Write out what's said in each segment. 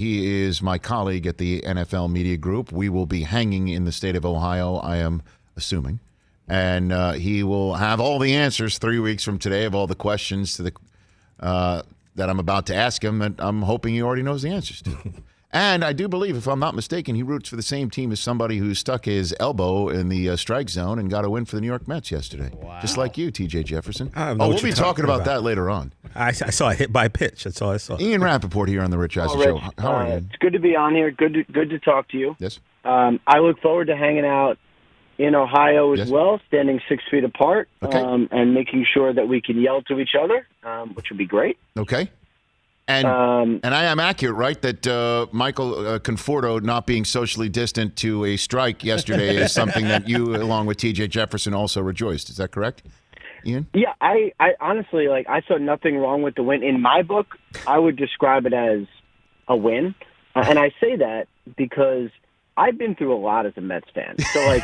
He is my colleague at the NFL Media Group. We will be hanging in the state of Ohio, I am assuming. And he will have all the answers 3 weeks from today of all the questions to the that I'm about to ask him that I'm hoping he already knows the answers to. And I do believe, if I'm not mistaken, he roots for the same team as somebody who stuck his elbow in the strike zone and got a win for the New York Mets yesterday. Wow. Just like you, TJ Jefferson. We'll be talking about that later on. I saw a hit by pitch. That's all I saw. Ian Rapoport here on the Rich Eisen Show. How are you? It's good to be on here. Good to talk to you. Yes. I look forward to hanging out in Ohio as well, standing 6 feet apart, and making sure that we can yell to each other, which would be great. Okay. And I am accurate, right, that Michael Conforto not being socially distant to a strike yesterday is something that you, along with T.J. Jefferson, also rejoiced. Is that correct, Ian? Yeah, I honestly, I saw nothing wrong with the win. In my book, I would describe it as a win. And I say that because I've been through a lot as a Mets fan. So,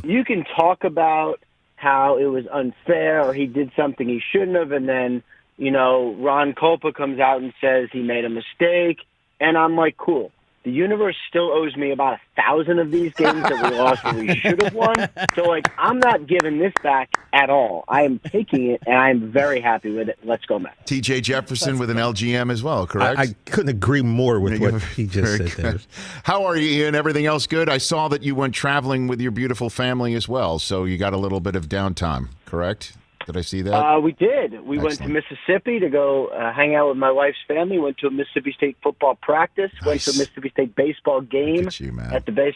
you can talk about how it was unfair or he did something he shouldn't have, and then Ron Culpa comes out and says he made a mistake, and I'm like, cool. The universe still owes me about 1,000 of these games that we lost that we should have won. So, I'm not giving this back at all. I am taking it, and I'm very happy with it. Let's go, Mets. T.J. Jefferson with an LGM as well, correct? I couldn't agree more with what he just said there. How are you, Ian? Everything else good? I saw that you went traveling with your beautiful family as well, so you got a little bit of downtime, correct? Did I see that? We did. We went to Mississippi to go hang out with my wife's family, went to a Mississippi State football practice, went to a Mississippi State baseball game at the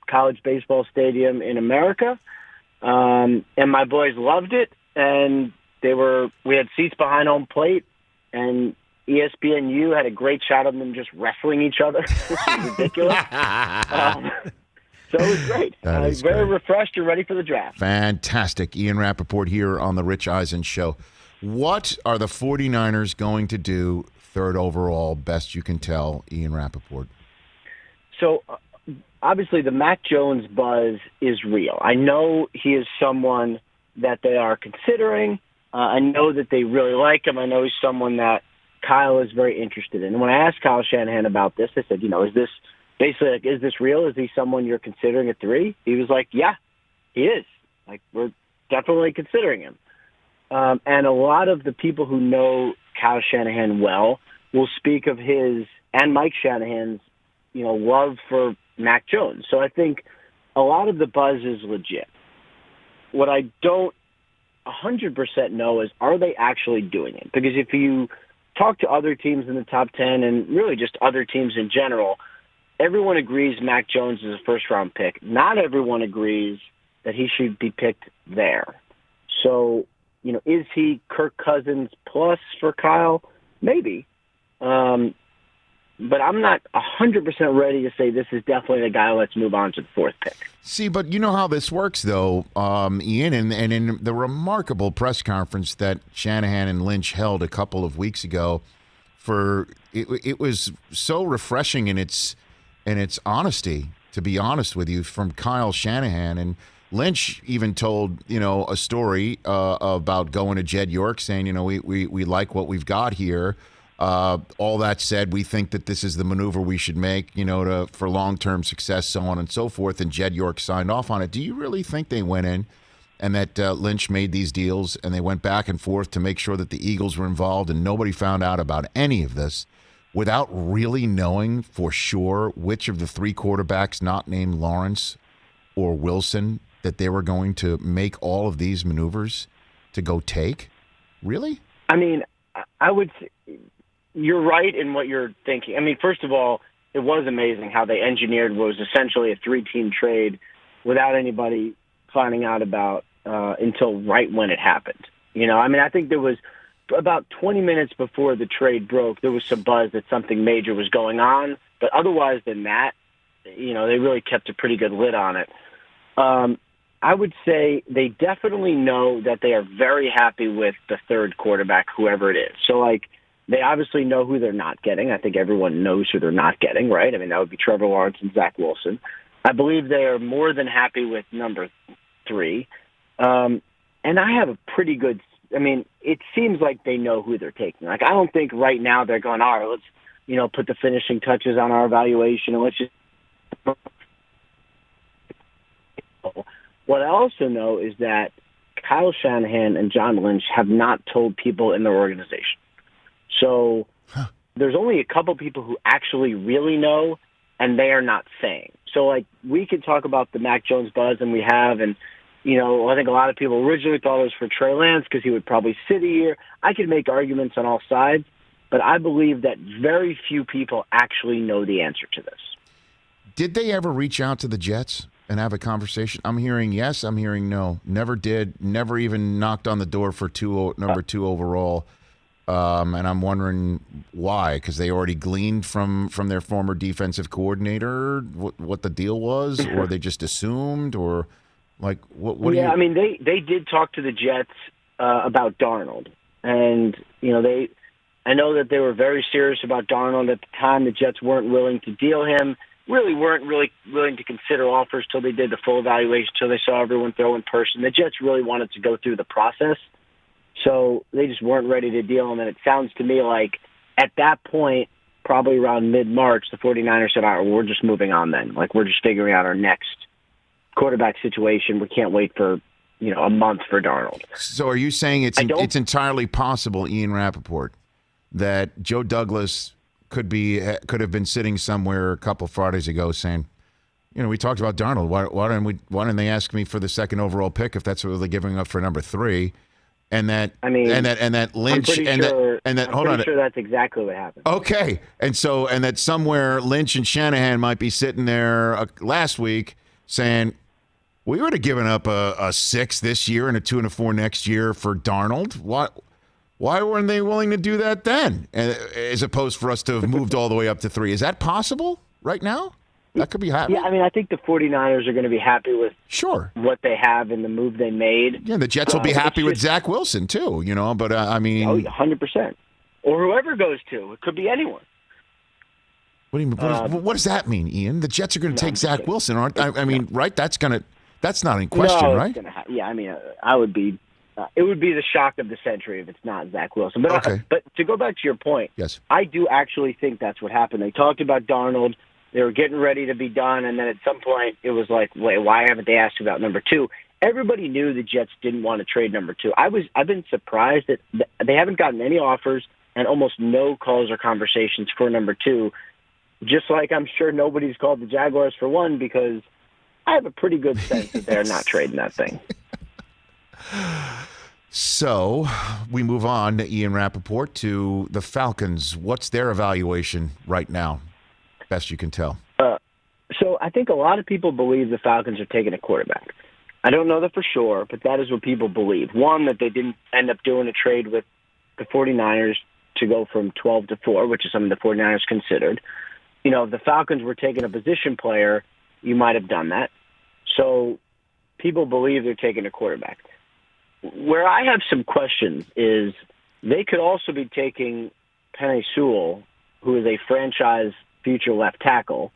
college baseball stadium in America. And my boys loved it, and we had seats behind home plate, and ESPNU had a great shot of them just wrestling each other, which is ridiculous. So it was great. I was very refreshed and ready for the draft. Fantastic. Ian Rapoport here on the Rich Eisen Show. What are the 49ers going to do third overall, best you can tell, Ian Rapoport? So, obviously, the Mac Jones buzz is real. I know he is someone that they are considering. I know that they really like him. I know he's someone that Kyle is very interested in. And when I asked Kyle Shanahan about this, I said, is this basically, is this real? Is he someone you're considering at 3? He was like, yeah, he is. We're definitely considering him. And a lot of the people who know Kyle Shanahan well will speak of his and Mike Shanahan's, love for Mac Jones. So I think a lot of the buzz is legit. What I don't 100% know is, are they actually doing it? Because if you talk to other teams in the top 10 and really just other teams in general, everyone agrees Mac Jones is a first-round pick. Not everyone agrees that he should be picked there. So, is he Kirk Cousins plus for Kyle? Maybe. But I'm not 100% ready to say this is definitely the guy. Let's move on to the 4th pick. See, but you know how this works, though, Ian, and in the remarkable press conference that Shanahan and Lynch held a couple of weeks ago, it was so refreshing in its honesty, to be honest with you, from Kyle Shanahan. And Lynch even told, a story about going to Jed York saying, we like what we've got here. All that said, we think that this is the maneuver we should make, for long-term success, so on and so forth. And Jed York signed off on it. Do you really think they went in and that Lynch made these deals and they went back and forth to make sure that the Eagles were involved and nobody found out about any of this without really knowing for sure which of the 3 quarterbacks not named Lawrence or Wilson that they were going to make all of these maneuvers to go take? Really? I mean, I would say you're right in what you're thinking. I mean, first of all, it was amazing how they engineered what was essentially a 3-team trade without anybody finding out about until right when it happened. I think there was about 20 minutes before the trade broke, there was some buzz that something major was going on. But otherwise than that, they really kept a pretty good lid on it. I would say they definitely know that they are very happy with the 3rd quarterback, whoever it is. So, they obviously know who they're not getting. I think everyone knows who they're not getting, right? I mean, that would be Trevor Lawrence and Zach Wilson. I believe they are more than happy with number 3. And I have a pretty good – it seems like they know who they're taking. I don't think right now they're going, all right, put the finishing touches on our evaluation. And let's just. What I also know is that Kyle Shanahan and John Lynch have not told people in their organization. So there's only a couple people who actually really know, and they are not saying. So, like, we could talk about the Mac Jones buzz, and we have, and, I think a lot of people originally thought it was for Trey Lance because he would probably sit a year. I could make arguments on all sides, but I believe that very few people actually know the answer to this. Did they ever reach out to the Jets and have a conversation? I'm hearing yes, I'm hearing no. Never did, never even knocked on the door for number 2 overall. And I'm wondering why, because they already gleaned from their former defensive coordinator what the deal was, or they just assumed, or like what? Yeah, I mean, they did talk to the Jets about Darnold, and I know that they were very serious about Darnold at the time. The Jets weren't willing to deal him. Really weren't really willing to consider offers till they did the full evaluation, till they saw everyone throw in person. The Jets really wanted to go through the process. So they just weren't ready to deal him. And it sounds to me like at that point, probably around mid-March, the 49ers said, all right, well, we're just moving on then. Like, we're just figuring out our next quarterback situation. We can't wait for, a month for Darnold. So are you saying it's entirely possible, Ian Rapoport, that Joe Douglas could have been sitting somewhere a couple Fridays ago saying, we talked about Darnold. Why didn't they ask me for the second overall pick if that's what they're giving up for number 3? And that Lynch I'm sure that's exactly what happened. Okay, and that somewhere Lynch and Shanahan might be sitting there last week saying, we would have given up a 6 this year and a 2 and a 4 next year for Darnold. Why weren't they willing to do that then, as opposed for us to have moved all the way up to 3? Is that possible right now? That could be happening. Yeah, I mean, I think the 49ers are going to be happy with what they have and the move they made. Yeah, the Jets will be happy with Zach Wilson, too, but I mean... 100%. Or whoever goes to. It could be anyone. What do you mean? What does that mean, Ian? The Jets are going to take Zach Wilson, aren't they? I mean, right? That's not in question, right? Yeah, I mean, I would be... it would be the shock of the century if it's not Zach Wilson. But, but to go back to your point, yes, I do actually think that's what happened. They talked about Darnold. They were getting ready to be done, and then at some point it was like, wait, why haven't they asked about number 2? Everybody knew the Jets didn't want to trade number 2. I've been surprised that they haven't gotten any offers and almost no calls or conversations for number 2, just like I'm sure nobody's called the Jaguars for 1, because I have a pretty good sense that they're not trading that thing. So we move on to Ian Rapoport to the Falcons. What's their evaluation right now? Best you can tell. So I think a lot of people believe the Falcons are taking a quarterback. I don't know that for sure, but that is what people believe. One, that they didn't end up doing a trade with the 49ers to go from 12 to 4, which is something the 49ers considered. If the Falcons were taking a position player, you might have done that. So people believe they're taking a quarterback. Where I have some questions is they could also be taking Penei Sewell, who is a franchise future left tackle,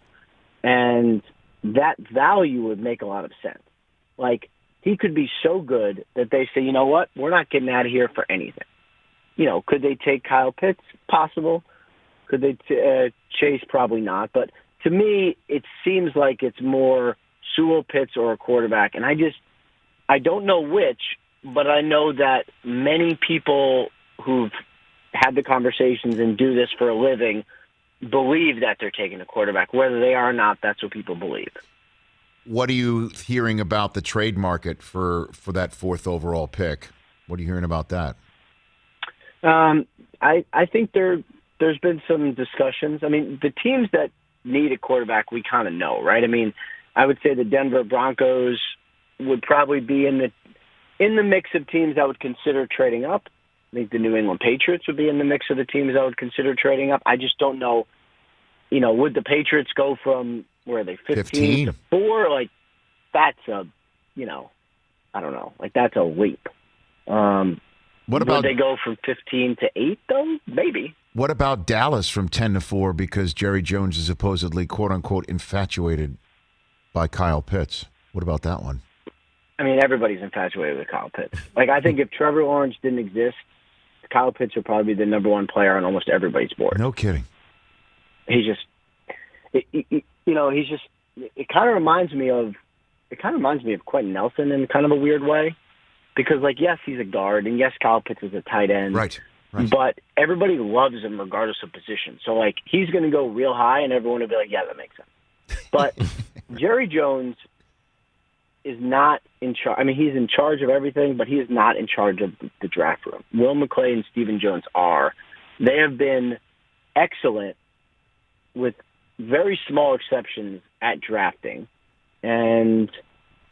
and that value would make a lot of sense. Like, he could be so good that they say, you know what, we're not getting out of here for anything. Could they take Kyle Pitts? Possible. Could they Chase? Probably not. But to me, it seems like it's more Sewell, Pitts, or a quarterback, and I don't know which, but I know that many people who've had the conversations and do this for a living believe that they're taking a quarterback. Whether they are or not, that's what people believe. What are you hearing about the trade market for that 4th overall pick? What are you hearing about that? I think there's been some discussions. I mean, the teams that need a quarterback, we kind of know, right? I mean, I would say the Denver Broncos would probably be in the mix of teams that would consider trading up. I think the New England Patriots would be in the mix of the teams that would consider trading up. I just don't know, would the Patriots go from, where are they, 15 to 4? Like, that's I don't know. Like, that's a leap. What about, would they go from 15 to 8, though? Maybe. What about Dallas from 10 to 4 because Jerry Jones is supposedly, quote-unquote, infatuated by Kyle Pitts? What about that one? I mean, everybody's infatuated with Kyle Pitts. Like, I think if Trevor Lawrence didn't exist, Kyle Pitts would probably be the number 1 player on almost everybody's board. No kidding. he's just, it kind of reminds me of Quentin Nelson in kind of a weird way, because yes, he's a guard, and yes, Kyle Pitts is a tight end, right. But everybody loves him regardless of position. So he's going to go real high, and everyone will be like, yeah, that makes sense. But Jerry Jones is not in charge. I mean, he's in charge of everything, but he is not in charge of the draft room. Will McClay and Stephen Jones are. They have been excellent, with very small exceptions, at drafting. And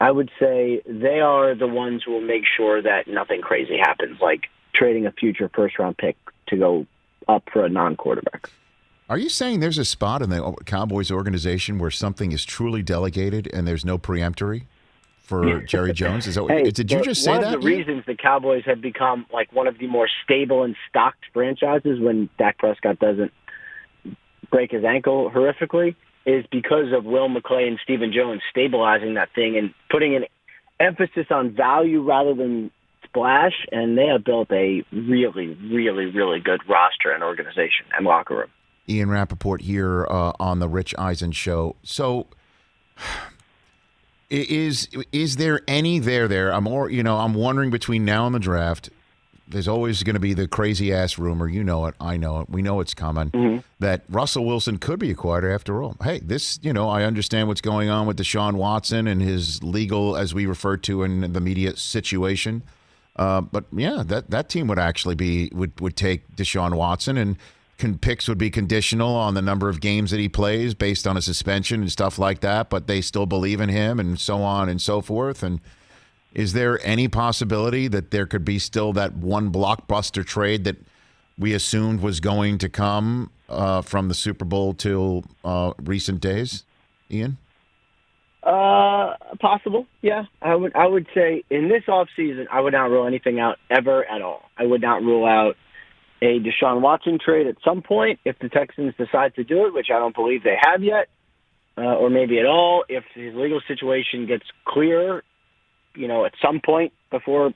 I would say they are the ones who will make sure that nothing crazy happens, like trading a future first-round pick to go up for a non-quarterback. Are you saying there's a spot in the Cowboys organization where something is truly delegated and there's no preemptory for Jerry Jones? Is that did you just say that? One of the reasons the Cowboys have become one of the more stable and stocked franchises when Dak Prescott doesn't break his ankle horrifically is because of Will McClay and Stephen Jones stabilizing that thing and putting an emphasis on value rather than splash, and they have built a really, really, really good roster and organization and locker room. Ian Rapoport here on the Rich Eisen Show. So, is there any there? I'm wondering between now and the draft. There's always going to be the crazy ass rumor. You know it. I know it. We know it's coming. That Russell Wilson could be acquired after all. Hey, this, I understand what's going on with Deshaun Watson and his legal, as we refer to in the media, situation. But yeah, that team would actually would take Deshaun Watson, and picks would be conditional on the number of games that he plays based on a suspension and stuff like that. But they still believe in him, and so on and so forth. And is there any possibility that there could be still that one blockbuster trade that we assumed was going to come from the Super Bowl till recent days, Ian? Possible, yeah. I would say in this offseason, I would not rule anything out ever at all. I would not rule out a Deshaun Watson trade at some point if the Texans decide to do it, which I don't believe they have yet, or maybe at all. If his legal situation gets clearer, at some point before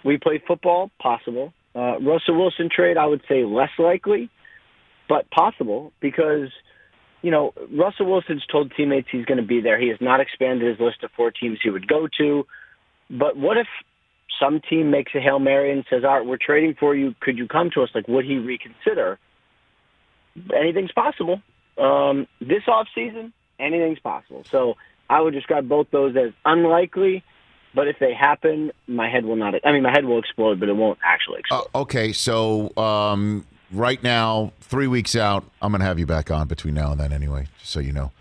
we play football, possible. Russell Wilson trade, I would say less likely, but possible because, Russell Wilson's told teammates he's going to be there. He has not expanded his list of 4 teams he would go to. But what if some team makes a Hail Mary and says, all right, we're trading for you. Could you come to us? Would he reconsider? Anything's possible. This offseason, anything's possible. So I would describe both those as unlikely. But if they happen, my head will explode, but it won't actually explode. Okay, so right now, 3 weeks out, I'm going to have you back on between now and then anyway, just so you know.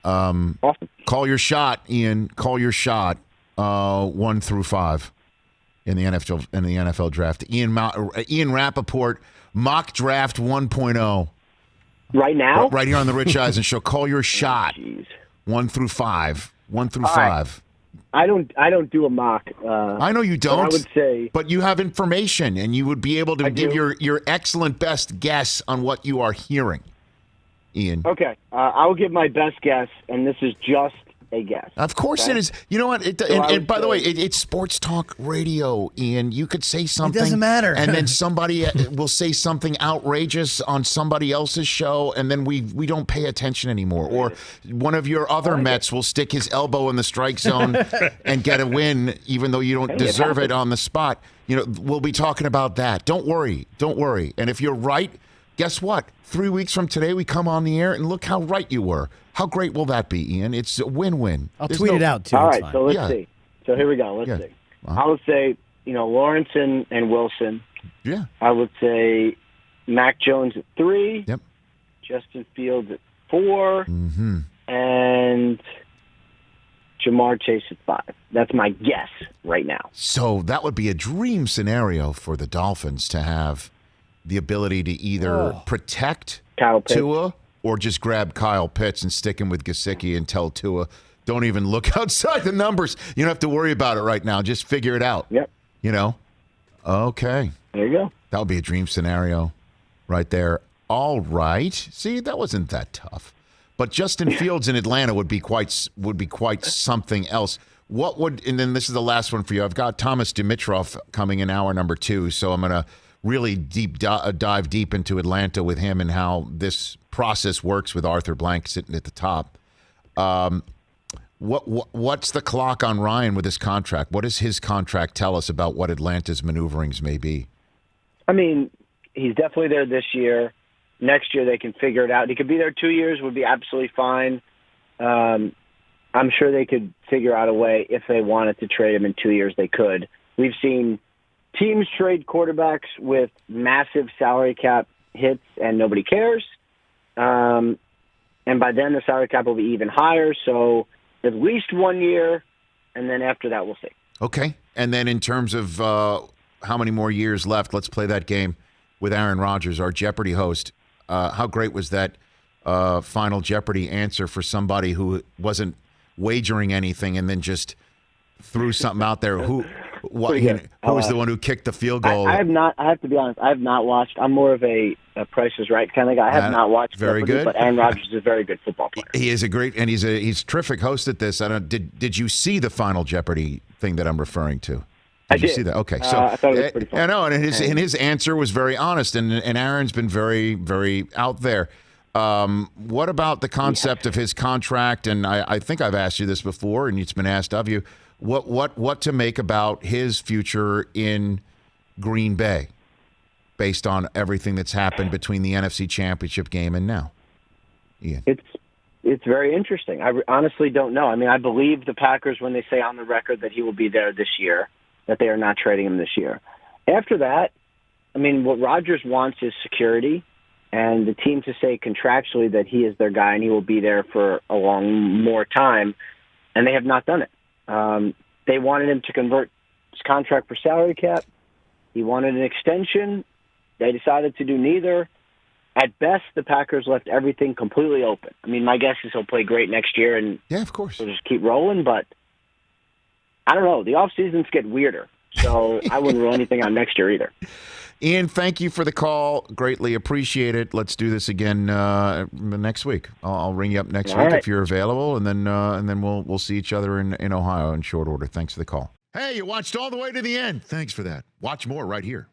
Awesome. Call your shot, Ian. Call your shot 1 through 5 in the NFL draft. Ian Rapoport, mock draft 1.0. Right now? Right here on the Rich Eisen Show. Call your shot 1 through 5. 1 through 5. Right. I don't do a mock. I know you don't. I would say, but you have information, and you would be able to give do. your excellent best guess on what you are hearing, Ian. Okay, I will give my best guess, and this is just a guess. Of course it is. You know what? And by the way, it's sports talk radio, Ian. You could say something. It doesn't matter. And then somebody will say something outrageous on somebody else's show, and then we don't pay attention anymore. Or one of your other Mets will stick his elbow in the strike zone and get a win, even though you don't deserve it on the spot. We'll be talking about that. Don't worry. And if you're right, guess what? 3 weeks from today, we come on the air, and look how right you were. How great will that be, Ian? It's a win-win. I'll tweet it out, too. All right, so let's see. So here we go. Let's see. I would say, Lawrence and Wilson. Yeah. I would say Mac Jones at 3. Yep. Justin Fields at 4. Mm-hmm. And Jamar Chase at 5. That's my guess right now. So that would be a dream scenario for the Dolphins to have the ability to either protect Tua or just grab Kyle Pitts and stick him with Gesicki and tell Tua, don't even look outside the numbers. You don't have to worry about it right now. Just figure it out. Yep. Okay. There you go. That would be a dream scenario right there. All right. See, that wasn't that tough. But Justin Fields in Atlanta would be quite something else. And then this is the last one for you. I've got Thomas Dimitroff coming in hour number 2, so I'm going to really dive deep into Atlanta with him and how this process works with Arthur Blank sitting at the top. What's the clock on Ryan with his contract? What does his contract tell us about what Atlanta's maneuverings may be? I mean, he's definitely there this year. Next year they can figure it out. He could be there 2 years, would be absolutely fine. I'm sure they could figure out a way if they wanted to trade him in 2 years. They could. We've seen teams trade quarterbacks with massive salary cap hits and nobody cares. And by then the salary cap will be even higher. So at least 1 year, and then after that we'll see. Okay. And then in terms of how many more years left, let's play that game with Aaron Rodgers, our Jeopardy host. How great was that Final Jeopardy answer for somebody who wasn't wagering anything and then just threw something out there? Who was the one who kicked the field goal? I have not. I have to be honest. I have not watched. I'm more of a Price is Right kind of guy. I have not watched. Very Jeopardy, good. But Aaron Rodgers is a very good football player. He is a great, and he's a terrific host at this. Did you see the Final Jeopardy thing that I'm referring to? Did you see that? Okay, so I thought it was pretty fun. I know, and his answer was very honest, and Aaron's been very, very out there. What about the concept of his contract? And I think I've asked you this before, and it's been asked of you. What to make about his future in Green Bay, based on everything that's happened between the NFC Championship game and now? Ian. It's very interesting. I honestly don't know. I mean, I believe the Packers when they say on the record that he will be there this year, that they are not trading him this year. After that, I mean, what Rodgers wants is security, and the team to say contractually that he is their guy and he will be there for a long more time, and they have not done it. They wanted him to convert his contract for salary cap. He wanted an extension. They decided to do neither. At best, the Packers left everything completely open. I mean, my guess is he'll play great next year, and yeah, of course, he'll just keep rolling, but I don't know. The off seasons get weirder, so I wouldn't rule anything out next year either. Ian, thank you for the call. Greatly appreciate it. Let's do this again next week. I'll ring you up next week if you're available, and then we'll see each other in Ohio in short order. Thanks for the call. Hey, you watched all the way to the end. Thanks for that. Watch more right here.